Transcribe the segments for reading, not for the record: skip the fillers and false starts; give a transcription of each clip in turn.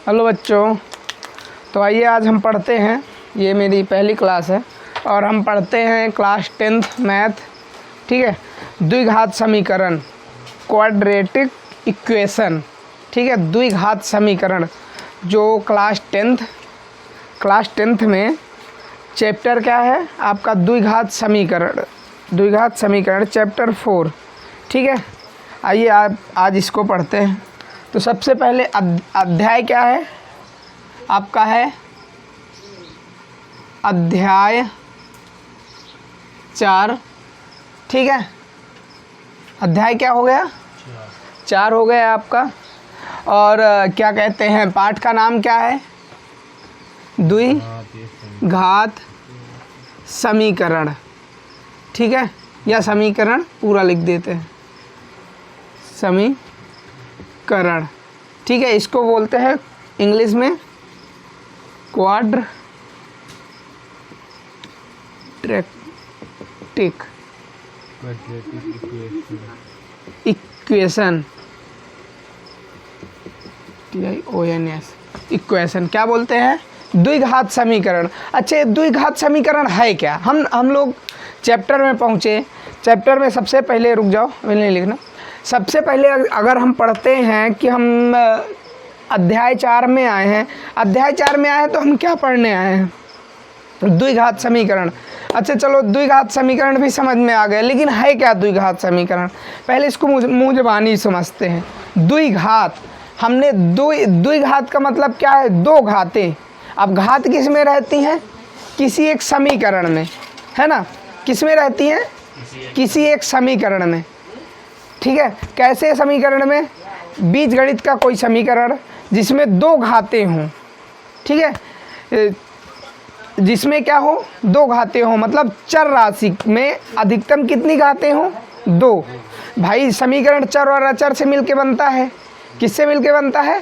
Hello बच्चों, तो आइए आज हम पढ़ते हैं। ये मेरी पहली क्लास है और हम पढ़ते हैं क्लास 10th मैथ। ठीक है, द्विघात समीकरण, क्वाड्रेटिक इक्वेशन। ठीक है, द्विघात समीकरण जो क्लास 10th में चैप्टर क्या है आपका? द्विघात समीकरण चैप्टर 4। ठीक है, आइए आप आज इसको पढ़ते हैं। तो सबसे पहले अध्याय क्या है आपका? है अध्याय 4। ठीक है, अध्याय क्या हो गया? 4 हो गया आपका। और क्या कहते हैं, पाठ का नाम क्या है? द्विघात समीकरण। ठीक है, या समीकरण पूरा लिख देते हैं, समीकरण। ठीक है, इसको बोलते हैं इंग्लिश में क्वाड्रेटिक इक्वेशन। इक्वेशन क्या बोलते हैं? द्विघात समीकरण। अच्छा, द्विघात समीकरण है क्या? हम लोग चैप्टर में पहुँचे। चैप्टर में सबसे पहले, रुक जाओ नहीं लिखना, सबसे पहले अगर हम पढ़ते हैं कि हम अध्याय 4 में आए हैं। अध्याय 4 में आए हैं तो हम क्या पढ़ने आए हैं? द्विघात समीकरण। अच्छा चलो, द्विघात समीकरण भी समझ में आ गया, लेकिन है क्या द्विघात समीकरण? पहले इसको मुँह ज़बानी समझते हैं। द्विघात, हमने द्विघात का मतलब क्या है? दो घातें। अब घात किस में रहती हैं? किसी एक समीकरण में, है ना? किस में रहती हैं? किसी एक समीकरण में। ठीक है, कैसे समीकरण में? बीजगणित का कोई समीकरण जिसमें दो घातें हों। ठीक है, जिसमें क्या हो? दो घातें हों, मतलब चर राशि में अधिकतम कितनी घातें हों? 2। भाई समीकरण चर और अचर से मिलके बनता है। किससे मिलके बनता है?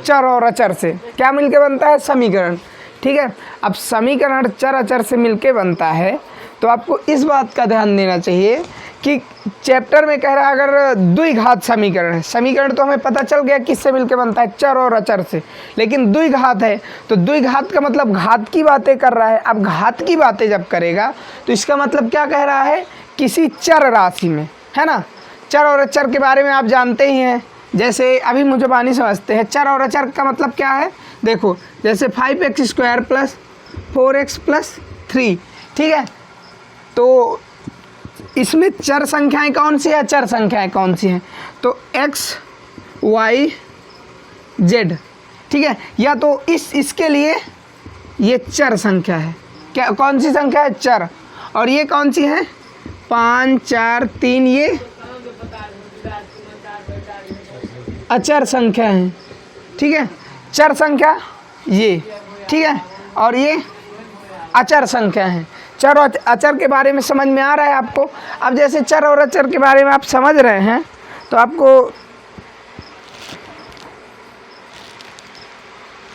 चर और अचर से। क्या मिलके बनता है? समीकरण। ठीक है, अब समीकरण चर अचर से मिलके बनता है तो आपको इस बात का ध्यान देना चाहिए कि चैप्टर में कह रहा है अगर द्विघात समीकरण है। समीकरण तो हमें पता चल गया किससे मिलके बनता है? चर और अचर से। लेकिन द्विघात है तो द्विघात का मतलब घात की बातें कर रहा है। अब घात की बातें जब करेगा तो इसका मतलब क्या कह रहा है? किसी चर राशि में, है ना? चर और अचर के बारे में आप जानते ही हैं। जैसे अभी मुझे बानी समझते हैं, चर और अचर का मतलब क्या है? देखो, जैसे 5x² + 4x + 3। ठीक है, तो इसमें चर संख्याएं कौन सी है? चर संख्याएं कौन सी हैं? तो x, y, z। ठीक है, या तो इसके लिए ये चर संख्या है। क्या, कौन सी संख्या है? चर। और ये कौन सी है? 5, 4, 3, ये अचर संख्या है। ठीक है, चर संख्या ये, ठीक है, और ये अचर संख्या है। चर और अचर के बारे में समझ में आ रहा है आपको? अब जैसे चर और अचर के बारे में आप समझ रहे हैं तो आपको,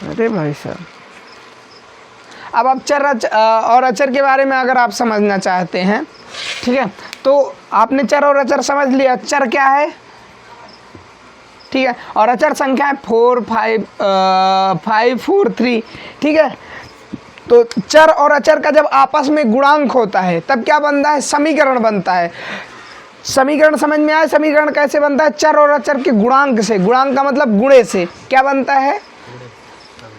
अरे भाई साहब, अब आप चर और अचर के बारे में अगर आप समझना चाहते हैं, ठीक है, तो आपने चर और अचर समझ लिया। चर क्या है? ठीक है, और अचर संख्या है 4, 5, 4, 3। ठीक है, तो चर और अचर का जब आपस में गुणांक होता है तब क्या बनता है? समीकरण बनता है। समीकरण समझ में आया? समीकरण कैसे बनता है? चर और अचर के गुणांक से। गुणांक का मतलब गुणे से। क्या बनता है?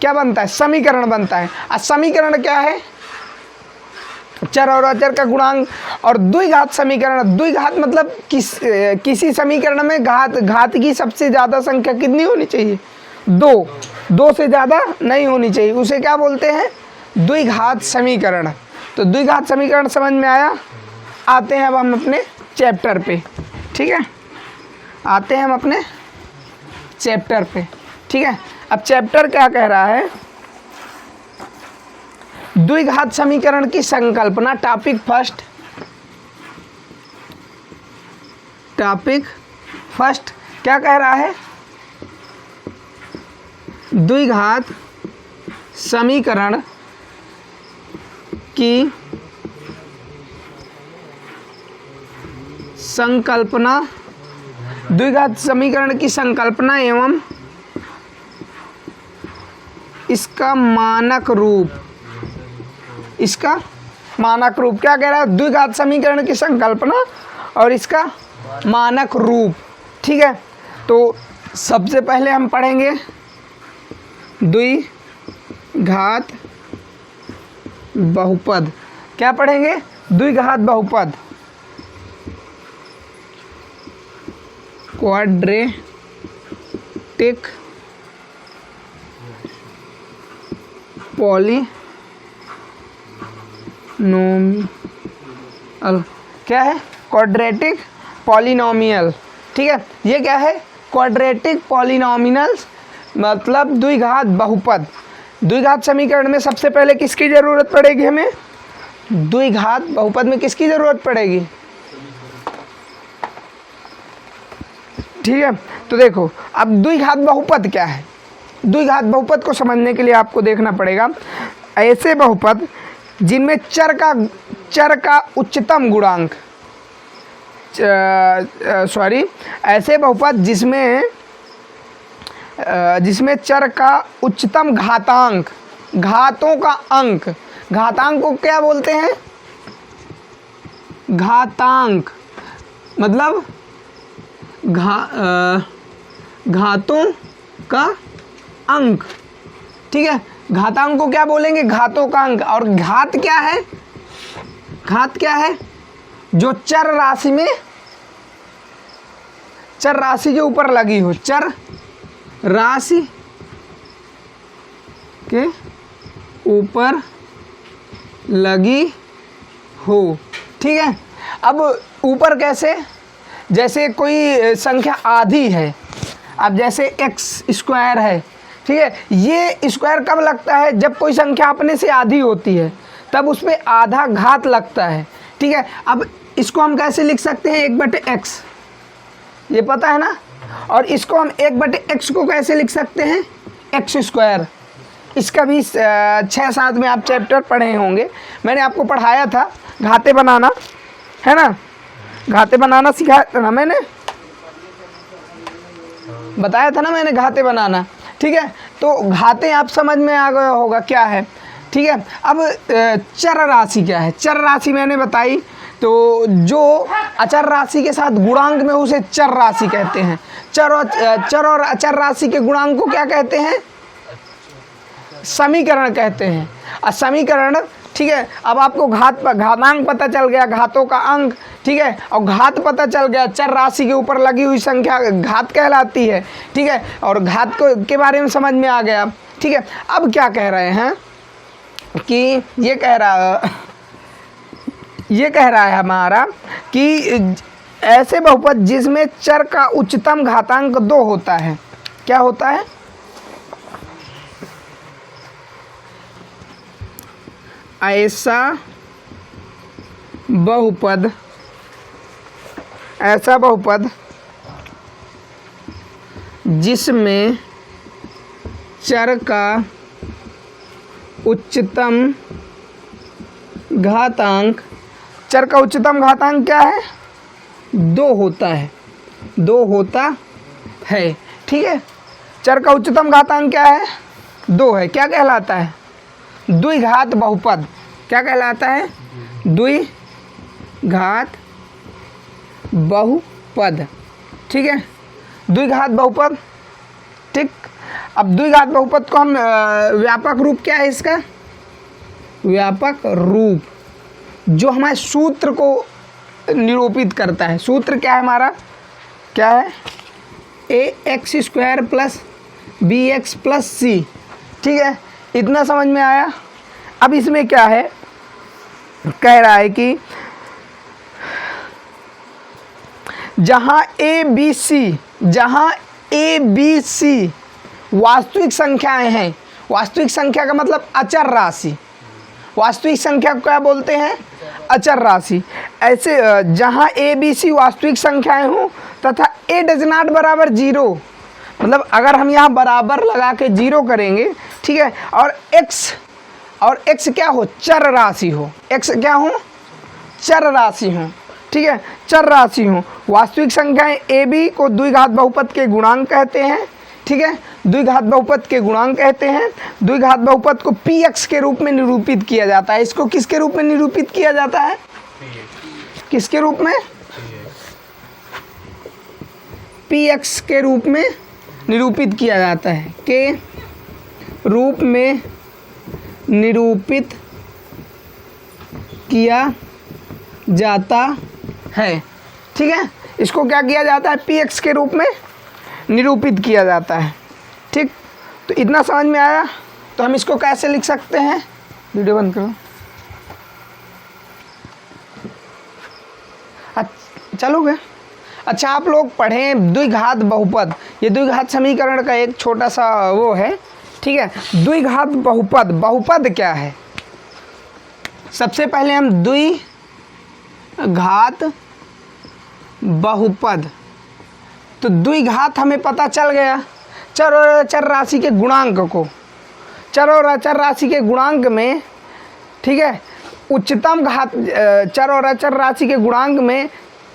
क्या बनता है? समीकरण बनता है। और समीकरण क्या है? चर और अचर का गुणांक। और द्विघात समीकरण, द्विघात मतलब किसी समीकरण में घात की सबसे ज़्यादा संख्या कितनी होनी चाहिए? 2 से ज़्यादा नहीं होनी चाहिए। उसे क्या बोलते हैं? द्विघात समीकरण। तो द्विघात समीकरण समझ में आया? आते हैं अब हम अपने चैप्टर पे। ठीक है, आते हैं हम अपने चैप्टर पे। ठीक है, अब चैप्टर क्या कह रहा है? द्विघात समीकरण की संकल्पना। टॉपिक फर्स्ट क्या कह रहा है? द्विघात समीकरण की संकल्पना, द्विघात समीकरण की संकल्पना एवं इसका मानक रूप, इसका मानक रूप क्या कह रहा है, द्विघात समीकरण की संकल्पना और इसका मानक रूप। ठीक है, तो सबसे पहले हम पढ़ेंगे द्विघात बहुपद। क्या पढ़ेंगे, द्विघात बहुपद, क्वाड्रेटिक पॉलिनोमियल। क्या है, क्वाड्रेटिक पॉलिनोमियल। ठीक है, ये क्या है, क्वाड्रेटिक पॉलिनोमियल्स मतलब द्विघात बहुपद। द्विघात समीकरण में सबसे पहले किसकी ज़रूरत पड़ेगी हमें, द्विघात बहुपद में किसकी ज़रूरत पड़ेगी। ठीक है, तो देखो अब द्विघात बहुपद क्या है। द्विघात बहुपद को समझने के लिए आपको देखना पड़ेगा ऐसे बहुपद जिनमें चर का उच्चतम गुणांक, ऐसे बहुपद जिसमें चर का उच्चतम घातांक, घातों का अंक, घातांक को क्या बोलते हैं, घातांक मतलब घातों का अंक। ठीक है, घातांक को क्या बोलेंगे, घातों का अंक। और घात क्या है, घात क्या है, जो चर राशि में, चर राशि के ऊपर लगी हो, चर राशि के ऊपर लगी हो। ठीक है, अब ऊपर कैसे, जैसे कोई संख्या आधी है, अब जैसे एक्स स्क्वायर है। ठीक है, ये स्क्वायर कब लगता है, जब कोई संख्या अपने से आधी होती है तब उस पर आधा घात लगता है। ठीक है, अब इसको हम कैसे लिख सकते हैं, 1/x, ये पता है ना। और इसको हम 1/x को कैसे लिख सकते हैं, एक्स स्क्वायर। इसका भी 6-7 में आप चैप्टर पढ़े होंगे, मैंने आपको पढ़ाया था घाते बनाना, है ना, घाते बनाना सिखाया था ना मैंने, बताया था ना मैंने घाते बनाना। ठीक है, तो घाते आप समझ में आ गया होगा क्या है। ठीक है, अब चर राशि क्या है, चर राशि मैंने बताई, तो जो अचर राशि के साथ गुणांक में उसे चर राशि कहते हैं। चर और अचर राशि के गुणांक को क्या कहते हैं, समीकरण कहते हैं। और समीकरण, ठीक है, अब आपको घातांक पता चल गया, घातों का अंक। ठीक है, और घात पता चल गया, चर राशि के ऊपर लगी हुई संख्या घात कहलाती है। ठीक है, और घात के बारे में समझ में आ गया। ठीक है, अब क्या कह रहे हैं कि ये कह रहा है हमारा कि ऐसे बहुपद जिसमें चर का उच्चतम घातांक 2 होता है। क्या होता है, ऐसा बहुपद जिसमें चर का उच्चतम घातांक, चर का उच्चतम घातांक क्या है, 2 होता है, 2 होता है। ठीक है, चर का उच्चतम घातांक क्या है, 2 है। क्या कहलाता है, द्विघात बहुपद। क्या कहलाता है, द्विघात बहुपद। ठीक है, द्विघात बहुपद। ठीक, अब द्विघात बहुपद को हम व्यापक रूप क्या है इसका, व्यापक रूप जो हमारे सूत्र को निरूपित करता है। सूत्र क्या है हमारा, क्या है, ax² + bx + c। ठीक है, इतना समझ में आया। अब इसमें क्या है, कह रहा है कि जहाँ a b c वास्तविक संख्याएं हैं, वास्तविक संख्या का मतलब अचर राशि, वास्तविक संख्या को क्या बोलते हैं, अचर राशि। ऐसे जहाँ a b c वास्तविक संख्याएं हों तथा a ≠ 0, मतलब अगर हम यहाँ बराबर लगा के 0 करेंगे, ठीक है, और x क्या हो, चर राशि हो, x क्या हो, चर राशि हो। ठीक है, चर राशि हो, वास्तविक संख्याएं a b को द्विघात बहुपद के गुणांक कहते हैं। ठीक है, द्विघात बहुपद के गुणांक कहते हैं। द्विघात बहुपद को px के रूप में निरूपित किया जाता है। इसको किसके रूप में निरूपित किया जाता है? किसके रूप में? px के रूप में निरूपित किया जाता है, के रूप में निरूपित किया जाता है। ठीक है, इसको क्या किया जाता है? px के रूप में निरूपित किया जाता है। ठीक, तो इतना समझ में आया। तो हम इसको कैसे लिख सकते हैं? वीडियो बंद करो। चलोगे? अच्छा, आप लोग पढ़ें द्विघात बहुपद। ये द्विघात समीकरण का एक छोटा सा वो है। ठीक है, द्विघात बहुपद, बहुपद क्या है? सबसे पहले हम द्विघात बहुपद, तो द्विघात हमें पता चल गया चर और अचर राशि के गुणांक को, चर और अचर राशि के गुणांक में, ठीक है, उच्चतम घात चर और अचर राशि के गुणांक में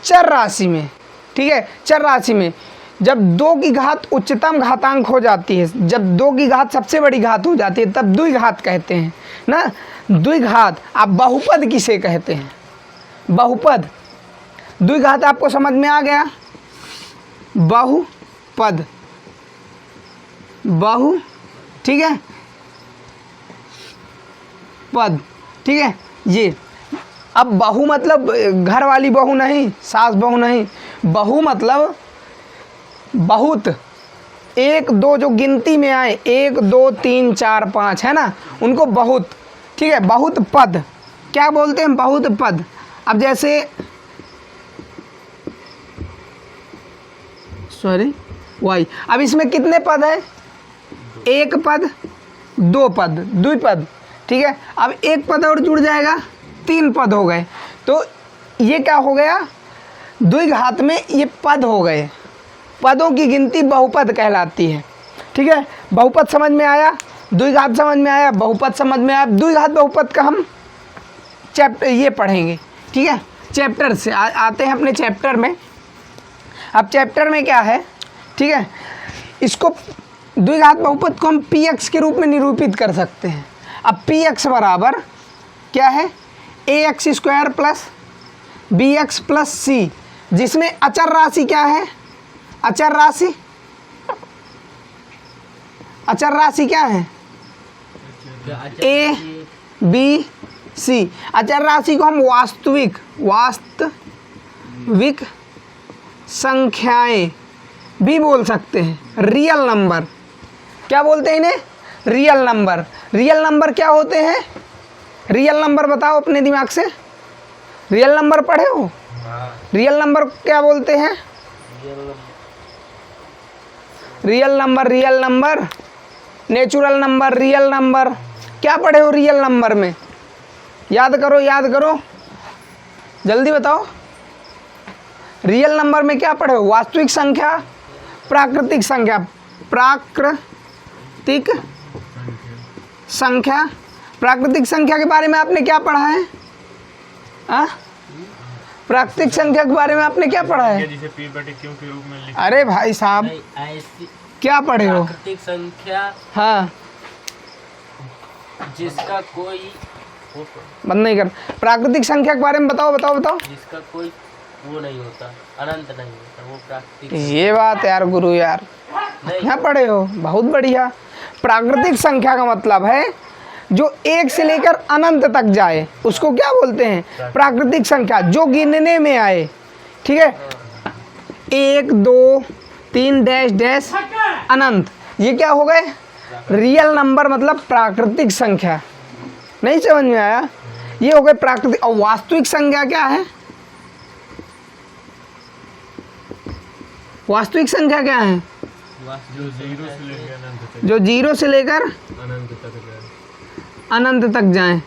चर राशि में, ठीक है, चर राशि में जब 2 की घात उच्चतम घातांक हो जाती है, जब 2 की घात सबसे बड़ी घात हो जाती है, तब द्विघात कहते हैं ना। द्विघात। आप बहुपद किसे कहते हैं? बहुपद। द्विघात आपको समझ में आ गया? बहुपद, बहु, ठीक है, पद, ठीक है। ये अब बहु मतलब घर वाली बहू नहीं, सास बहू नहीं। बहु मतलब बहुत, 1 2 जो गिनती में आए, 1 2 3 4 5 है ना, उनको बहुत, ठीक है, बहुत पद क्या बोलते हैं? बहुत पद। अब जैसे सॉरी वाई, अब इसमें कितने पद है? 1 पद, 2 पद, द्विपद, ठीक है। अब 1 पद और जुड़ जाएगा, 3 पद हो गए। तो ये क्या हो गया? द्विघात में ये पद हो गए। पदों की गिनती बहुपद कहलाती है। ठीक है, बहुपद समझ में आया, द्विघात समझ में आया, बहुपद समझ में आया। द्विघात बहुपद का हम चैप्टर ये पढ़ेंगे। ठीक है, चैप्टर से आते हैं अपने चैप्टर में। अब चैप्टर में क्या है? ठीक है, इसको द्विघात बहुपद को हम px के रूप में निरूपित कर सकते हैं। अब px बराबर क्या है? ax² plus bx plus c, जिसमें अचर राशि क्या है? अचर राशि, अचर राशि क्या है? a b c। अचर राशि को हम वास्तविक संख्याएं भी बोल सकते हैं। रियल नंबर क्या बोलते हैं इन्हें? Real number. रियल नंबर क्या होते हैं? रियल नंबर बताओ अपने दिमाग से। रियल नंबर पढ़े हो? रियल नंबर क्या बोलते हैं? Real number, real number, natural number, real number. क्या पढ़े हो रियल नंबर में? याद करो, याद करो, जल्दी बताओ। रियल नंबर में क्या पढ़े हो? वास्तविक संख्या, प्राकृतिक संख्या, प्राकृतिक संख्या। प्राकृतिक संख्या के बारे में आपने क्या पढ़ा है? प्राकृतिक संख्या के बारे में आपने क्या पढ़ा है? जिसे p/q के रूप में अरे भाई साहब, क्या पढ़े हो? प्राकृतिक संख्या, हाँ, जिसका कोई बंद नहीं कर। प्राकृतिक संख्या के बारे में बताओ, बताओ, बताओ। जिसका कोई वो नहीं होता, अनंत नहीं होता, वो प्राकृतिक। ये बात यार गुरु यार, क्या पढ़े हो? बहुत बढ़िया। प्राकृतिक संख्या का मतलब है जो 1 से लेकर अनंत तक जाए, उसको क्या बोलते हैं? प्राकृतिक संख्या, जो गिनने में आए। ठीक है, 1 2 3 डैश डैश अनंत, ये क्या हो गए? रियल नंबर मतलब प्राकृतिक संख्या। नहीं समझ में आया? ये हो गए प्राकृतिक। और वास्तविक संख्या क्या है? वास्तविक संख्या क्या है? जो 0 से लेकर अनंत तक जाएं,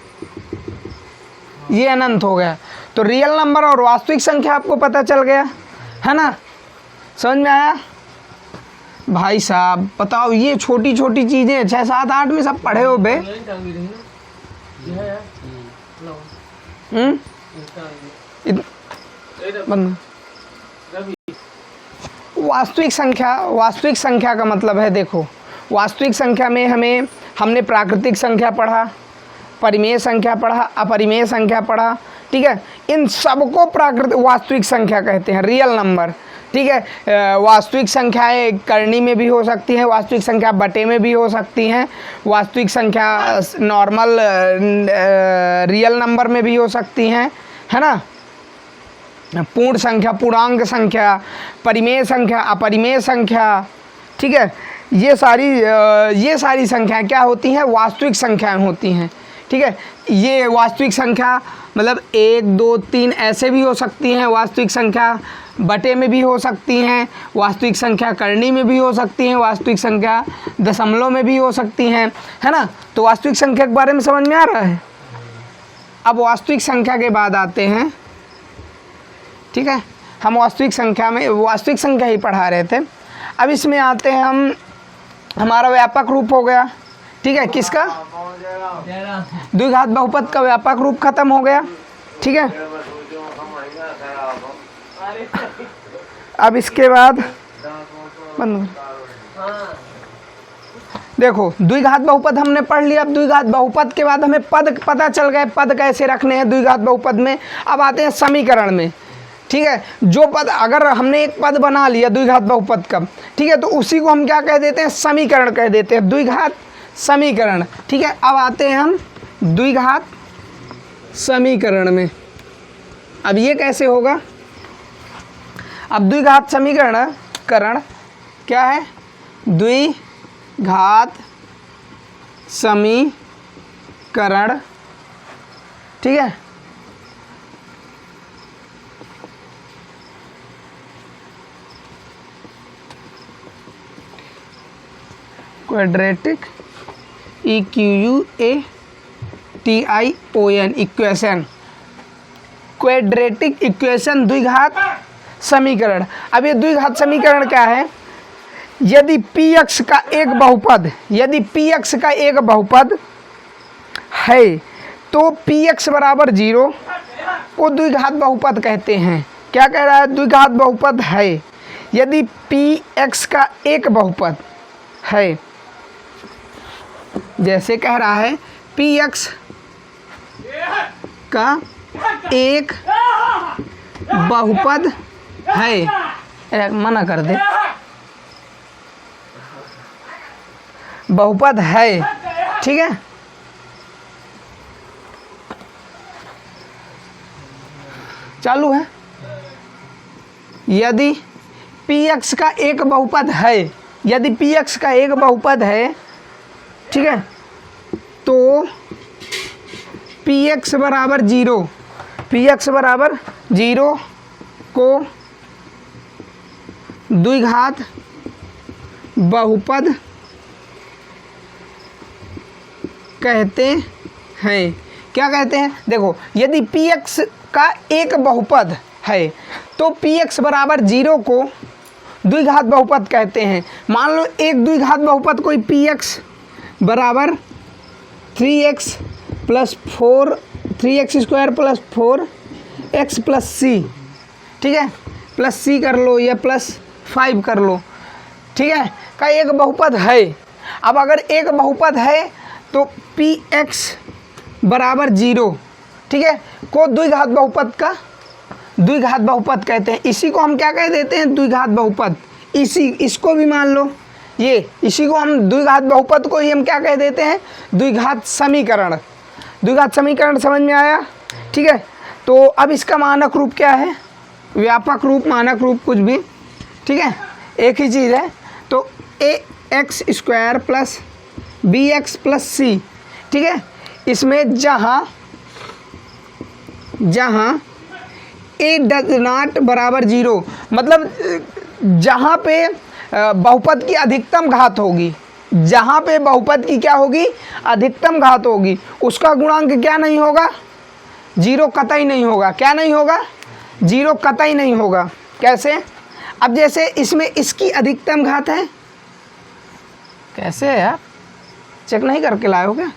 ये अनंत हो गया। तो रियल नंबर और वास्तविक संख्या आपको पता चल गया है ना? समझ में आया? भाई साहब बताओ, ये छोटी छोटी चीज़ें 6 7 8 में सब पढ़े हो बे? वास्तविक संख्या का मतलब है, देखो वास्तविक संख्या में हमने प्राकृतिक संख्या पढ़ा, परिमेय संख्या पढ़ा, अपरिमेय संख्या पढ़ा, ठीक है। इन सबको प्राकृतिक वास्तविक संख्या कहते हैं, रियल नंबर, ठीक है। वास्तविक संख्याएं करनी में भी हो सकती हैं, वास्तविक संख्या बटे में भी हो सकती हैं, वास्तविक संख्या नॉर्मल रियल नंबर में भी हो सकती हैं, है ना। पूर्ण संख्या, पूर्णांक संख्या, परिमेय संख्या, अपरिमेय संख्या, ठीक है। ये सारी संख्याएं क्या होती हैं, वास्तविक संख्याएं होती हैं, ठीक है। ये वास्तविक संख्या मतलब 1 2 3 ऐसे भी हो सकती हैं, वास्तविक संख्या बटे में भी हो सकती हैं, वास्तविक संख्या करनी में भी हो सकती हैं, वास्तविक संख्या दशमलव में भी हो सकती हैं, है ना। तो वास्तविक संख्या के बारे में समझ में आ रहा है। अब वास्तविक संख्या के बाद आते हैं, ठीक है, हम वास्तविक संख्या ही पढ़ा रहे थे। अब इसमें आते हैं हम, हमारा व्यापक रूप हो गया, ठीक है, किसका, द्विघात बहुपद का व्यापक रूप खत्म हो गया, ठीक है। अब इसके बाद देखो द्विघात बहुपद हमने पढ़ लिया। अब द्विघात बहुपद के बाद हमें पद पता चल गए, पद कैसे रखने हैं द्विघात बहुपद में। अब आते हैं समीकरण में, ठीक है। जो पद, अगर हमने एक पद बना लिया द्विघात बहुपद का, ठीक है, तो उसी को हम क्या कह देते हैं, समीकरण कह देते हैं, द्विघात समीकरण, ठीक है। अब आते हैं हम द्विघात समीकरण में। अब ये कैसे होगा, अब द्विघात समीकरण क्या है, द्विघात समीकरण, ठीक है। Quadratic EQUATION equation, quadratic equation, द्विघात समीकरण। अब ये द्विघात समीकरण क्या है, यदि px का एक बहुपद है तो px बराबर 0 को द्विघात बहुपद कहते हैं। क्या कह रहा है, द्विघात बहुपद है यदि px का एक बहुपद है, जैसे कह रहा है px का एक बहुपद है, मना कर दे, बहुपद है, ठीक है। चालू है, यदि px का एक बहुपद है, यदि px का एक बहुपद है, ठीक है, तो px बराबर 0 को द्विघात बहुपद कहते हैं। क्या कहते हैं, देखो यदि px का एक बहुपद है तो px बराबर 0 को द्विघात बहुपद कहते हैं। मान लो एक द्विघात बहुपद कोई px बराबर 3x square plus 4x plus c, ठीक है, प्लस c कर लो या प्लस 5 कर लो, ठीक है, का एक बहुपद है। अब अगर एक बहुपद है तो px बराबर 0, ठीक है, को द्विघात बहुपद कहते हैं। इसी को हम क्या कह देते हैं, द्विघात बहुपद। इसको भी मान लो, इसी को हम द्विघात बहुपद को ही हम क्या कह देते हैं, द्विघात समीकरण। द्विघात समीकरण समझ में आया, ठीक है। तो अब इसका मानक रूप क्या है, व्यापक रूप, मानक रूप कुछ भी, ठीक है, एक ही चीज़ है। तो ax square plus bx plus c, ठीक है। इसमें जहाँ a डज नॉट बराबर 0, मतलब जहाँ पे बहुपद की अधिकतम घात होगी, जहाँ पे बहुपद की क्या होगी, अधिकतम घात होगी, उसका गुणांक क्या नहीं होगा, 0 कतई नहीं होगा। क्या नहीं होगा, 0 कतई नहीं होगा। कैसे, अब जैसे इसमें इसकी अधिकतम घात है, कैसे है यार, चेक नहीं करके लाए हो क्या।